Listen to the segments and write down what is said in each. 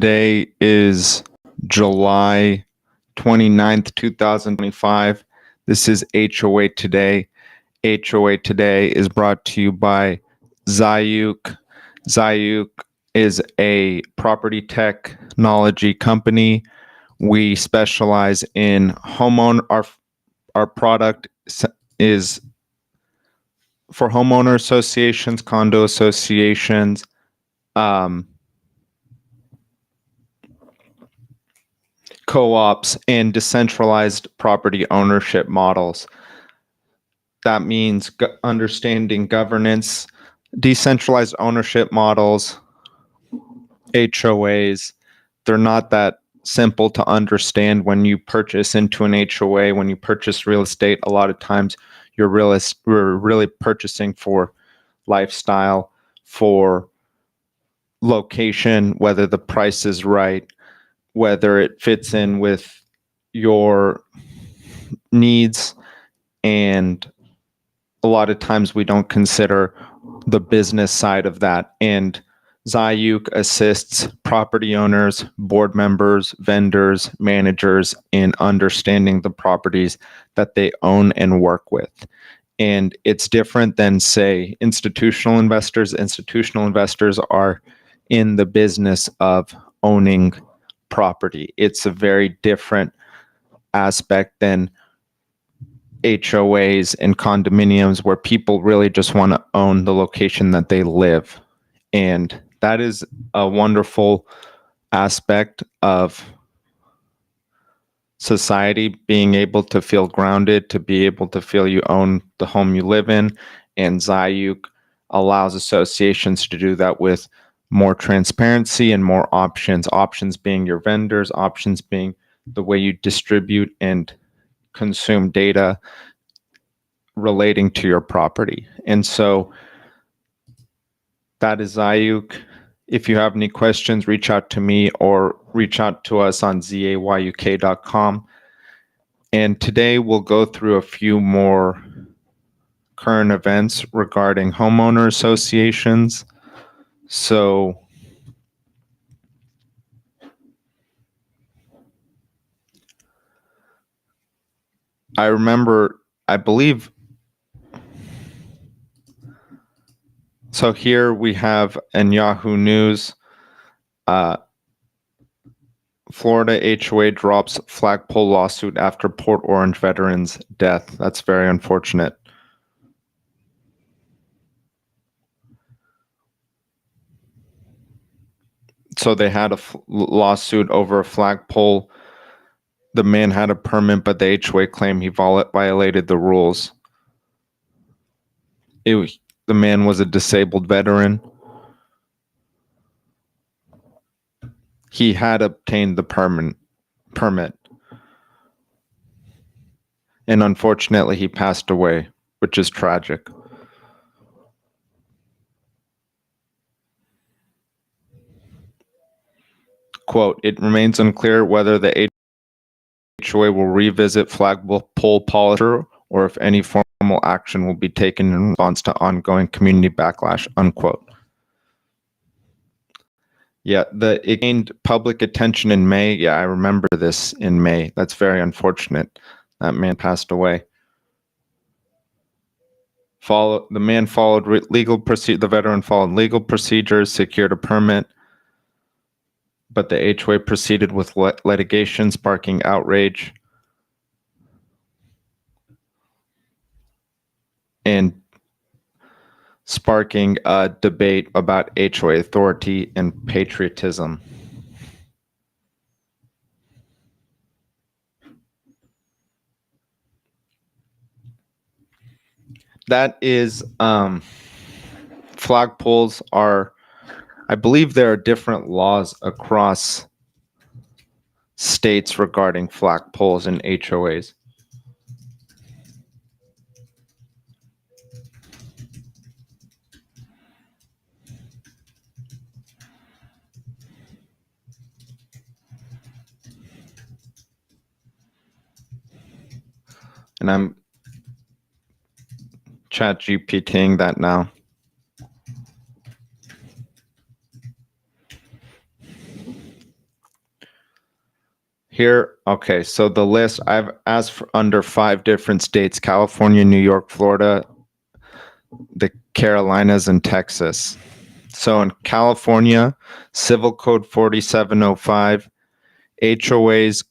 Today is July 29th, 2025. This is HOA Today. HOA Today is brought to you by Zayuk. Zayuk is a property technology company. We specialize in homeowner. Our product is for homeowner associations, condo associations, co-ops, and decentralized property ownership models. That means understanding governance, decentralized ownership models, HOAs. They're not that simple to understand when you purchase into an HOA. When you purchase real estate, a lot of times we're really purchasing for lifestyle, for location, whether the price is right, whether it fits in with your needs, and a lot of times we don't consider the business side of that. And Zayuk assists property owners, board members, vendors, managers in understanding the properties that they own and work with. And it's different than, say, institutional investors. Institutional investors are in the business of owning property. It's a very different aspect than HOAs and condominiums, where people really just want to own the location that they live. And that is a wonderful aspect of society, being able to feel grounded, to be able to feel you own the home you live in. And Zayuk allows associations to do that with more transparency and more options. Options being your vendors, options being the way you distribute and consume data relating to your property. And so that is Zayuk. If you have any questions, reach out to me or reach out to us on zayuk.com. And today we'll go through a few more current events regarding homeowner associations. So I believe, so here we have in Yahoo News, Florida HOA drops flagpole lawsuit after Port Orange veteran's death. That's very unfortunate. So they had a lawsuit over a flagpole. The man had a permit, but the HOA claimed he violated the rules. The man was a disabled veteran. He had obtained the permit. And unfortunately, he passed away, which is tragic. Quote, it remains unclear whether the HOA will revisit flagpole policy or if any formal action will be taken in response to ongoing community backlash, unquote. Yeah, it gained public attention in May. Yeah, I remember this in May. That's very unfortunate. That man passed away. The veteran followed legal procedures, secured a permit, but the HOA proceeded with litigation, sparking outrage and sparking a debate about HOA authority and patriotism. That is, flagpoles are, I believe there are different laws across states regarding flagpoles and HOAs. And I'm chat GPTing that now. Here, okay, so the list I've asked for under 5 different states: California, New York, Florida, the Carolinas, and Texas. So in California, Civil Code 4705, HOAs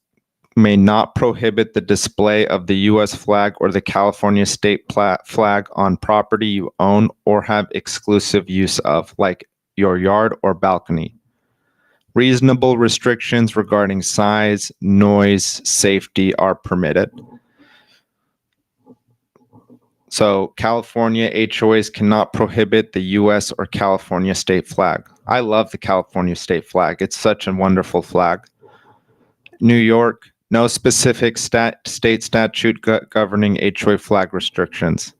may not prohibit the display of the U.S. flag or the California state flag on property you own or have exclusive use of, like your yard or balcony. Reasonable restrictions regarding size, noise, safety are permitted. So California HOAs cannot prohibit the U.S. or California state flag. I love the California state flag. It's such a wonderful flag. New York, no specific state statute governing HOA flag restrictions.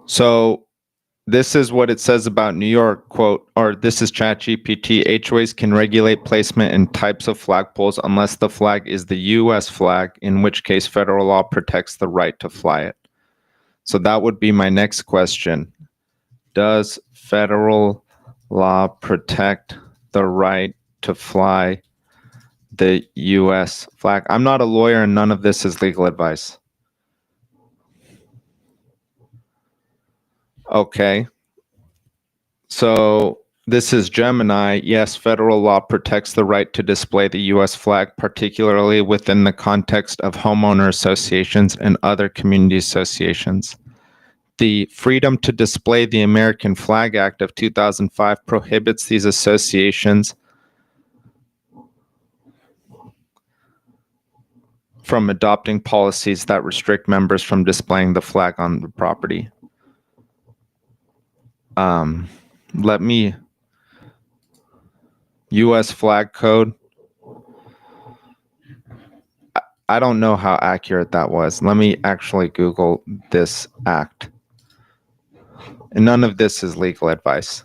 So this is what it says about New York, quote, or this is ChatGPT: HOAs can regulate placement and types of flagpoles unless the flag is the U.S. flag, in which case federal law protects the right to fly it. So that would be my next question. Does federal law protect the right to fly the U.S. flag? I'm not a lawyer and none of this is legal advice. Okay. So this is Gemini. Yes, federal law protects the right to display the U.S. flag, particularly within the context of homeowner associations and other community associations. The Freedom to Display the American Flag Act of 2005 prohibits these associations from adopting policies that restrict members from displaying the flag on the property. U.S. flag code. I don't know how accurate that was. Let me actually Google this act. And none of this is legal advice.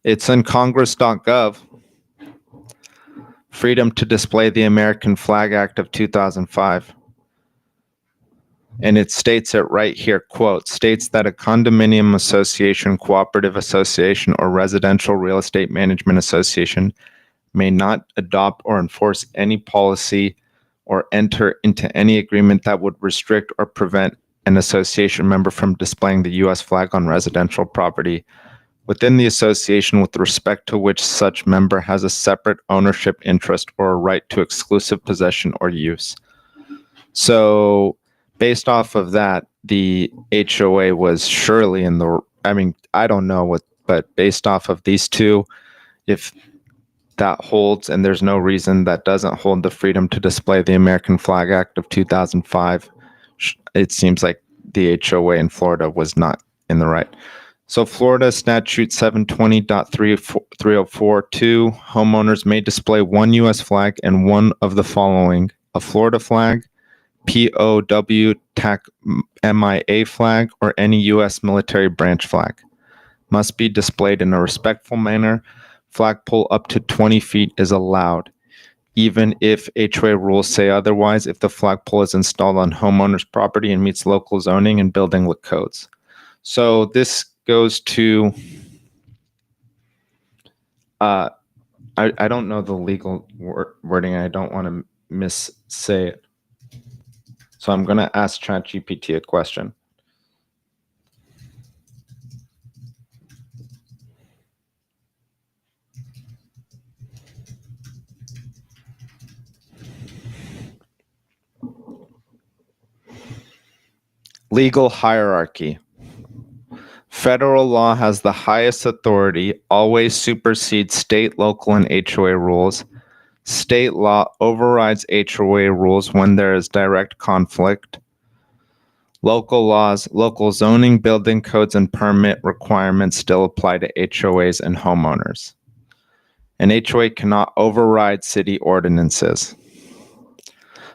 It's in congress.gov. Freedom to Display the American Flag Act of 2005. And it states it right here, quote, states that a condominium association, cooperative association, or residential real estate management association may not adopt or enforce any policy or enter into any agreement that would restrict or prevent an association member from displaying the U.S. flag on residential property within the association with respect to which such member has a separate ownership interest or a right to exclusive possession or use. So based off of that, the HOA was surely in the, I mean, I don't know what, but based off of these two, if that holds and there's no reason that doesn't hold the Freedom to Display the American Flag Act of 2005, it seems like the HOA in Florida was not in the right. So Florida Statute 720.304.2, homeowners may display one U.S. flag and one of the following: a Florida flag, POW TAC MIA flag, or any U.S. military branch flag. Must be displayed in a respectful manner. Flagpole up to 20 feet is allowed, even if HOA rules say otherwise, if the flagpole is installed on homeowner's property and meets local zoning and building codes. So this goes to, I don't know the legal wording. I don't want to missay it. So I'm going to ask ChatGPT a question. Legal hierarchy. Federal law has the highest authority, always supersedes state, local, and HOA rules. State law overrides HOA rules when there is direct conflict. Local laws, local zoning, building codes, and permit requirements still apply to HOAs and homeowners. An HOA cannot override city ordinances.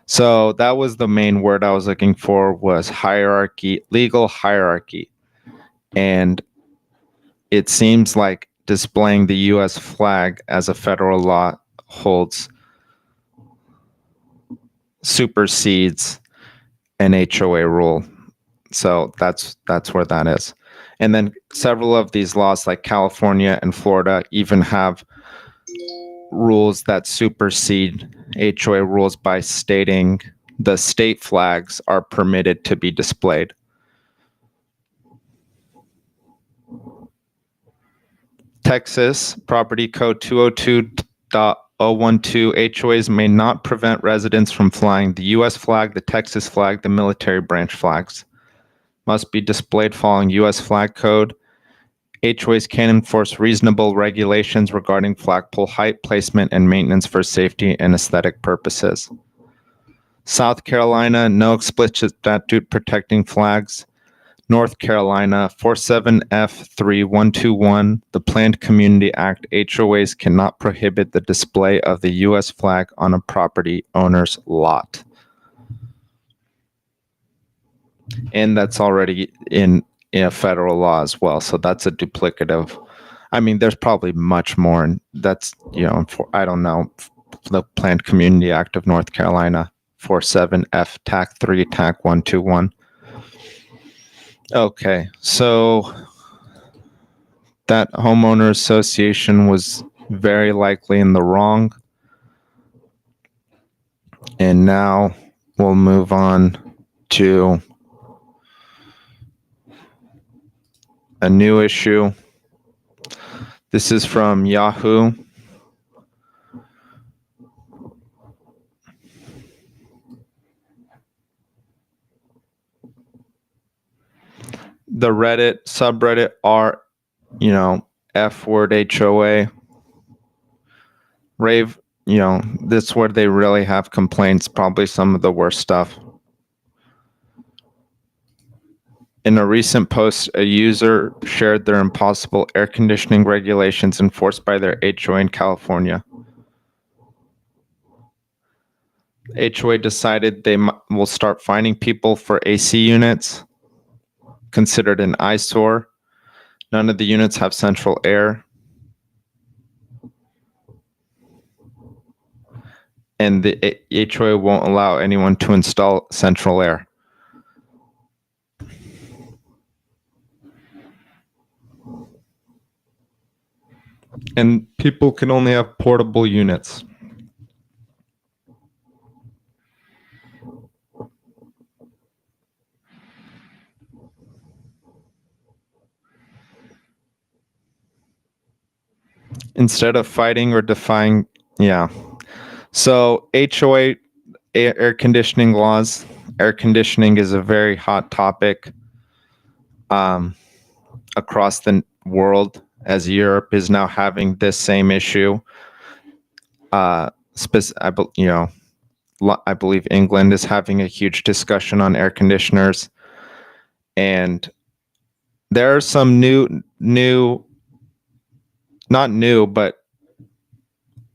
So that was the main word I was looking for, was hierarchy, legal hierarchy. And it seems like displaying the U.S. flag as a federal law holds, supersedes an HOA rule. So that's where that is. And then several of these laws, like California and Florida, even have rules that supersede HOA rules by stating the state flags are permitted to be displayed. Texas Property Code 202.012, HOAs may not prevent residents from flying the U.S. flag, the Texas flag, the military branch flags. Must be displayed following U.S. flag code. HOAs can enforce reasonable regulations regarding flagpole height, placement, and maintenance for safety and aesthetic purposes. South Carolina, no explicit statute protecting flags. North Carolina, 47F3121, the Planned Community Act, HOAs cannot prohibit the display of the U.S. flag on a property owner's lot. And that's already in a federal law as well, so that's a duplicative. I mean, there's probably much more, and that's, I don't know, the Planned Community Act of North Carolina, 47F TAC 3 TAC 121. Okay, so that homeowner association was very likely in the wrong. And now we'll move on to a new issue. This is from Yahoo. The Reddit subreddit r, F word HOA. Rave, this is where they really have complaints, probably some of the worst stuff. In a recent post, a user shared their impossible air conditioning regulations enforced by their HOA in California. HOA decided they will start fining people for AC units, considered an eyesore. None of the units have central air. And the HOA won't allow anyone to install central air. And people can only have portable units. Instead of fighting or defying, So HOA air conditioning laws. Air conditioning is a very hot topic across the world, as Europe is now having this same issue. I believe England is having a huge discussion on air conditioners, and there are some not new, but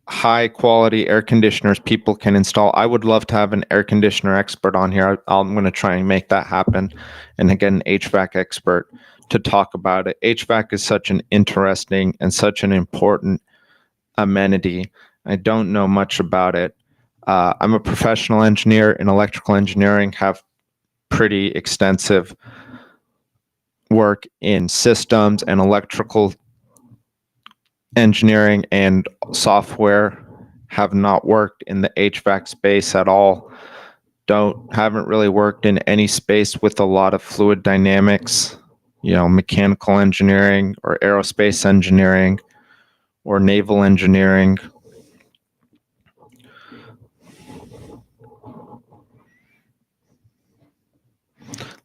high quality air conditioners people can install. I would love to have an air conditioner expert on here. I'm going to try and make that happen, and again, an HVAC expert to talk about it. HVAC is such an interesting and such an important amenity. I don't know much about it. I'm a professional engineer in electrical engineering, have pretty extensive work in systems and electrical engineering and software. Have not worked in the HVAC space at all. Haven't really worked in any space with a lot of fluid dynamics, mechanical engineering or aerospace engineering or naval engineering.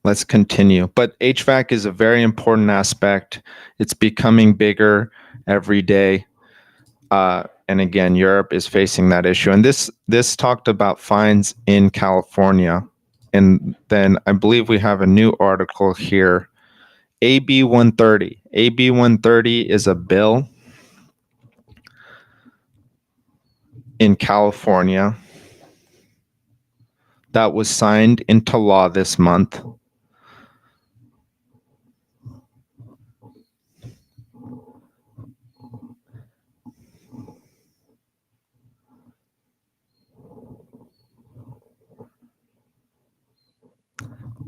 Let's continue. But HVAC is a very important aspect. It's becoming bigger every day. And again, Europe is facing that issue. And this talked about fines in California. And then I believe we have a new article here. AB 130. AB 130 is a bill in California that was signed into law this month.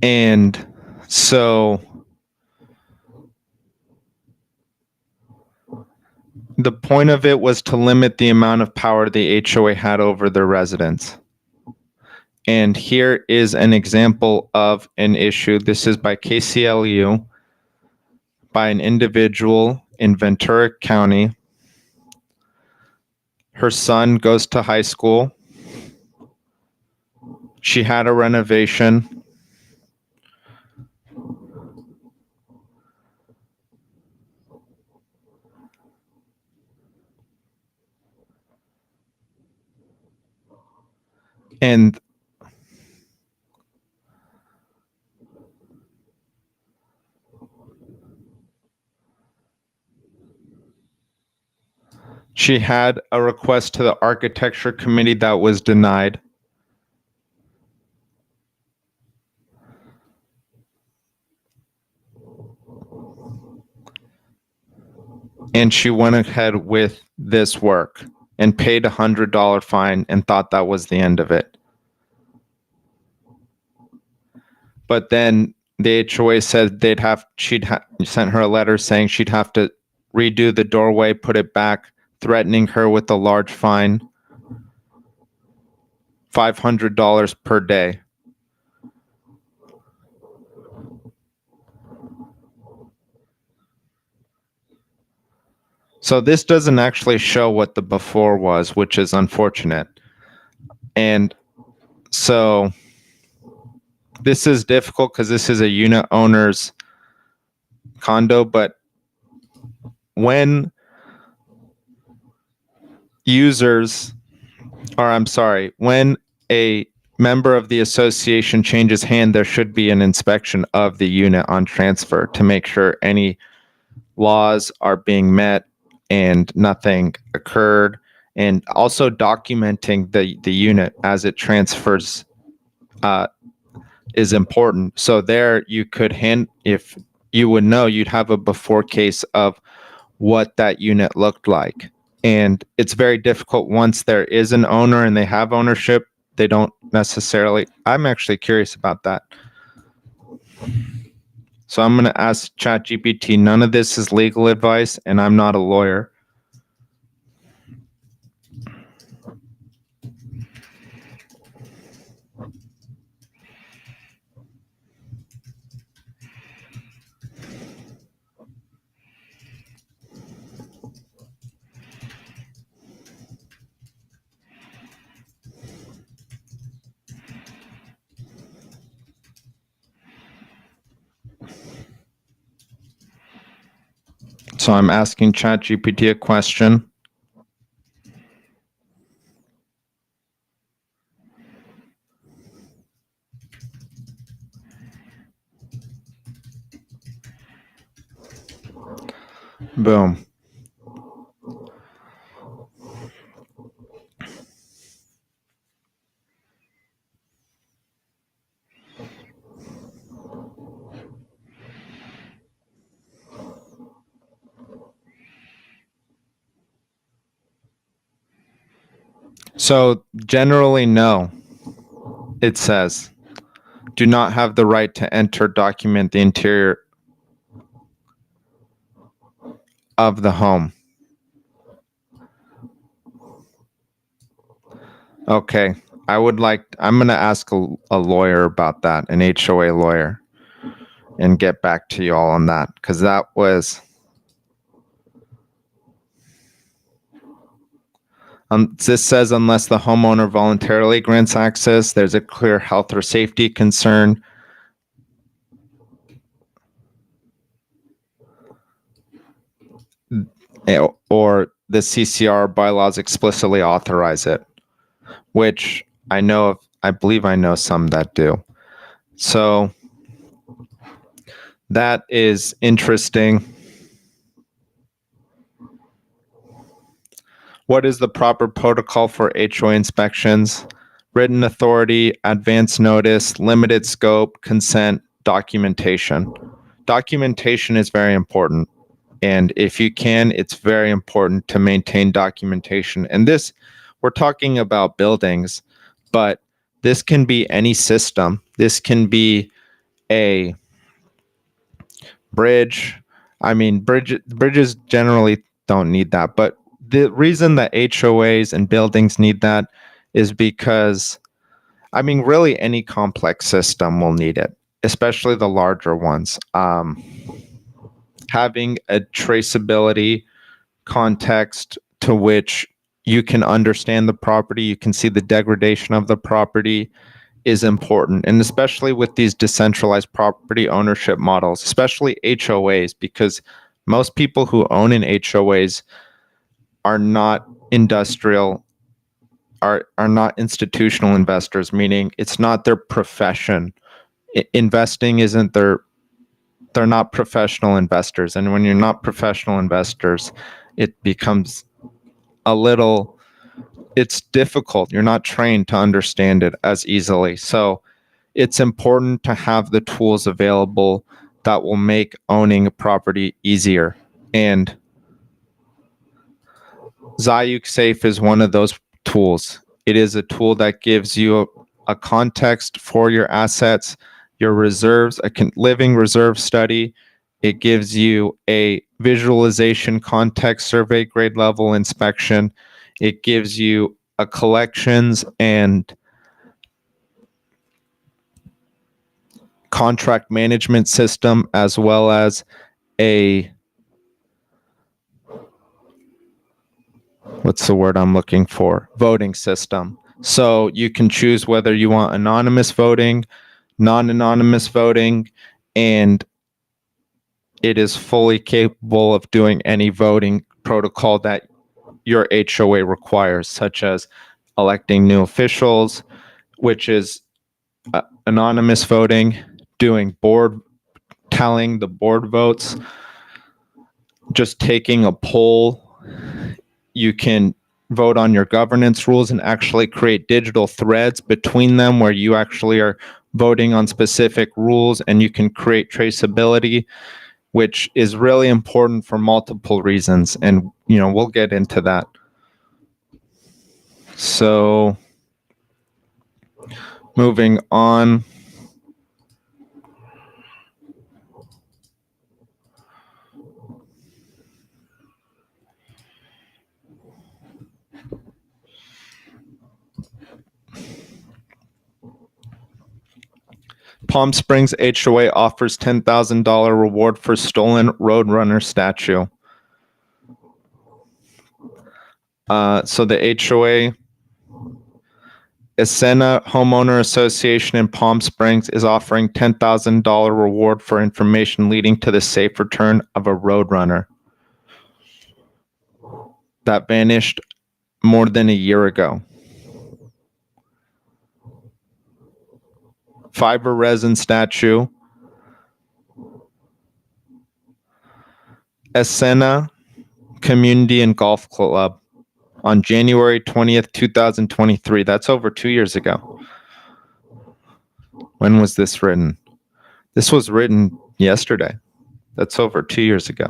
And So the point of it was to limit the amount of power the HOA had over their residents. And here is an example of an issue. This is by KCLU, by an individual in Ventura County. Her son goes to high school. She had a renovation. And she had a request to the architecture committee that was denied. And she went ahead with this work and paid $100 fine and thought that was the end of it. But then the HOA said she'd sent her a letter saying she'd have to redo the doorway, put it back, threatening her with a large fine, $500 per day. So this doesn't actually show what the before was, which is unfortunate. And so this is difficult because this is a unit owner's condo, but when when a member of the association changes hand, there should be an inspection of the unit on transfer to make sure any laws are being met and nothing occurred, and also documenting the unit as it transfers is important. So there you could if you would know, you'd have a before case of what that unit looked like. And it's very difficult once there is an owner and they have ownership, they don't necessarily. I'm actually curious about that. So I'm going to ask ChatGPT. None of this is legal advice, and I'm not a lawyer. So I'm asking ChatGPT a question. Boom. So generally, no. It says, do not have the right to enter, document the interior of the home. Okay. I'm going to ask a lawyer about that, an HOA lawyer, and get back to you all on that, because that was... this says, unless the homeowner voluntarily grants access, there's a clear health or safety concern. Or the CCR bylaws explicitly authorize it, which I believe I know some that do. So that is interesting. What is the proper protocol for HOA inspections? Written authority, advance notice, limited scope, consent, documentation. Documentation is very important. And if you can, it's very important to maintain documentation. And we're talking about buildings, but this can be any system. This can be a bridge. I mean, bridges generally don't need that, but the reason that HOAs and buildings need that is because, I mean, really any complex system will need it, especially the larger ones. Having a traceability context to which you can understand the property, you can see the degradation of the property is important. And especially with these decentralized property ownership models, especially HOAs, because most people who own in HOAs are not industrial, are not institutional investors, meaning it's not their profession. Investing isn't they're not professional investors. And when you're not professional investors, it becomes a little, it's difficult. You're not trained to understand it as easily. So it's important to have the tools available that will make owning a property easier. And Zayuk Safe is one of those tools. It is a tool that gives you a context for your assets, your reserves, a living reserve study. It gives you a visualization context survey grade level inspection. It gives you a collections and contract management system, as well as a, what's the word I'm looking for? Voting system. So you can choose whether you want anonymous voting, non-anonymous voting, and it is fully capable of doing any voting protocol that your HOA requires, such as electing new officials, which is anonymous voting, doing board, tallying the board votes, just taking a poll. You can vote on your governance rules and actually create digital threads between them where you actually are voting on specific rules, and you can create traceability, which is really important for multiple reasons. And, we'll get into that. So moving on. Palm Springs HOA offers $10,000 reward for stolen Roadrunner statue. So the HOA, Ascena Homeowner Association in Palm Springs, is offering $10,000 reward for information leading to the safe return of a Roadrunner that vanished more than a year ago. Fiber resin statue. Ascena Community and Golf Club on January 20th, 2023. That's over 2 years ago. When was this written? This was written yesterday. That's over 2 years ago.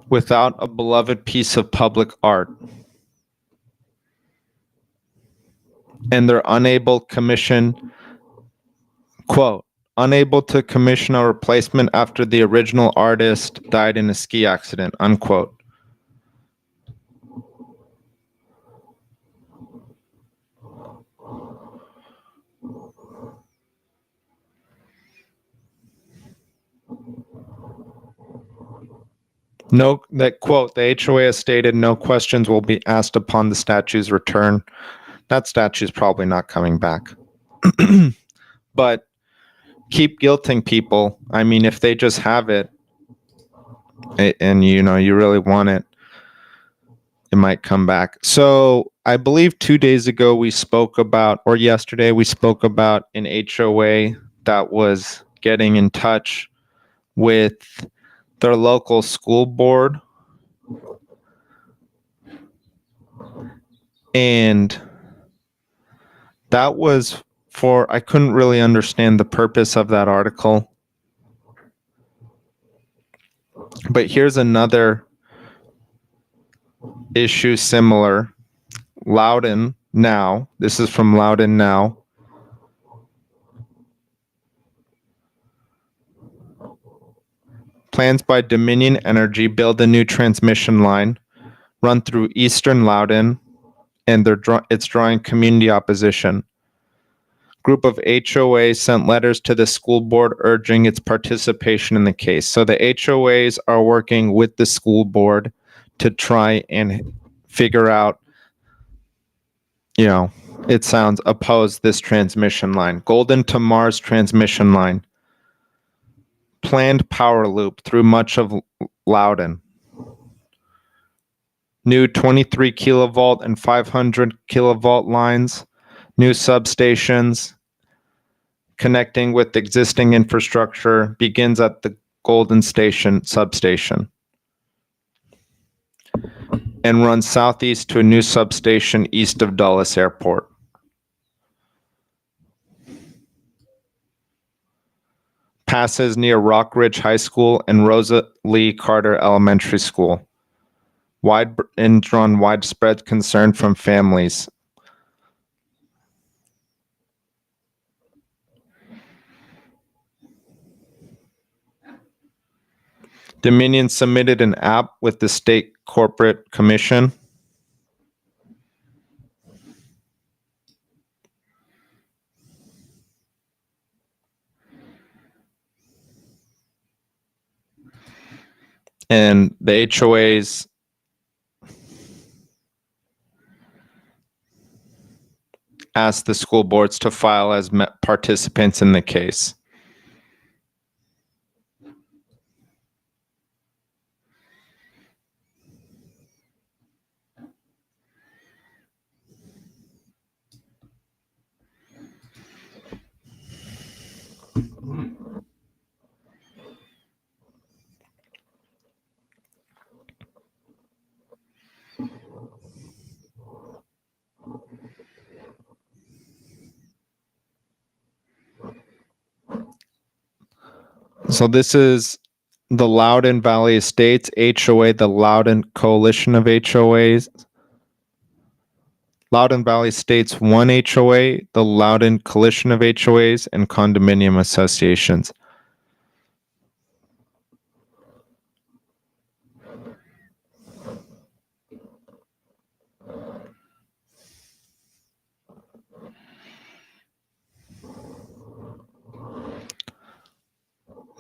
Without a beloved piece of public art. And they're unable to commission a replacement after the original artist died in a ski accident, unquote. Quote, the HOA has stated no questions will be asked upon the statue's return. That statue's probably not coming back. But keep guilting people. I mean, if they just have it and you really want it, it might come back. So I believe 2 days ago yesterday we spoke about an HOA that was getting in touch with their local school board, and that was I couldn't really understand the purpose of that article. But here's another issue similar. Loudon Now, this is from Loudon Now. Plans by Dominion Energy build a new transmission line, run through eastern Loudon, and it's drawing community opposition. Group of HOAs sent letters to the school board urging its participation in the case. So the HOAs are working with the school board to try and figure out, it sounds oppose this transmission line. Golden to Mars transmission line. Planned power loop through much of Loudon. New 23 kilovolt and 500 kilovolt lines. New substations. Connecting with existing infrastructure begins at the Golden Station substation and runs southeast to a new substation east of Dulles Airport. Passes near Rock Ridge High School and Rosa Lee Carter Elementary School. Drawn widespread concern from families. Dominion submitted an app with the State Corporate Commission. And the HOAs asked the school boards to file as participants in the case. So this is the Loudoun Valley Estates HOA, the Loudoun Coalition of HOAs. Loudoun Valley Estates 1 HOA, the Loudoun Coalition of HOAs, and condominium associations.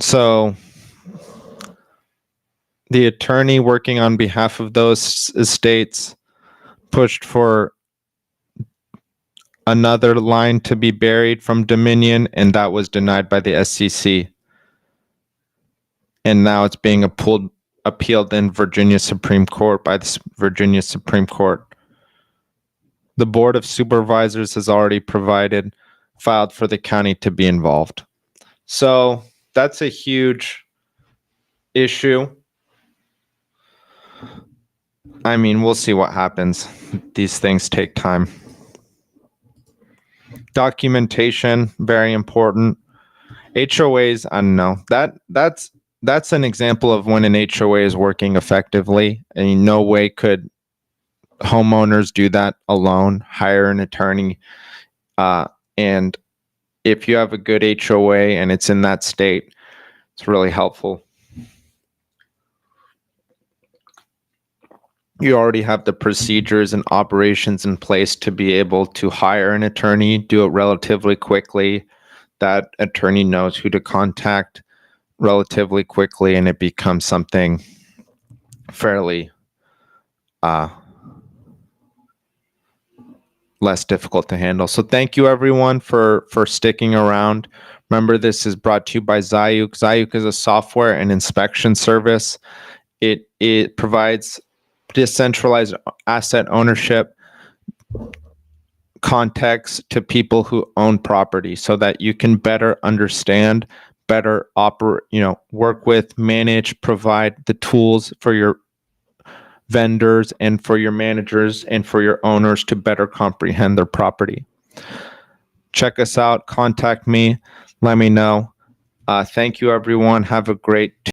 So the attorney working on behalf of those estates pushed for another line to be buried from Dominion, and that was denied by the SEC. And now it's being appealed in Virginia Supreme Court by the Virginia Supreme Court. The Board of Supervisors has already filed for the county to be involved. So that's a huge issue. I mean, we'll see what happens. These things take time. Documentation, very important. HOAs, I don't know. That's an example of when an HOA is working effectively. And in no way could homeowners do that alone. Hire an attorney. And if you have a good HOA and it's in that state, it's really helpful. You already have the procedures and operations in place to be able to hire an attorney, do it relatively quickly. That attorney knows who to contact relatively quickly, and it becomes something fairly less difficult to handle. So thank you everyone for sticking around. Remember, this is brought to you by Zayuk. Zayuk is a software and inspection service. It provides decentralized asset ownership context to people who own property so that you can better understand, better operate, work with, manage, provide the tools for your vendors and for your managers and for your owners to better comprehend their property. Check us out, contact me, let me know. Thank you everyone. Have a great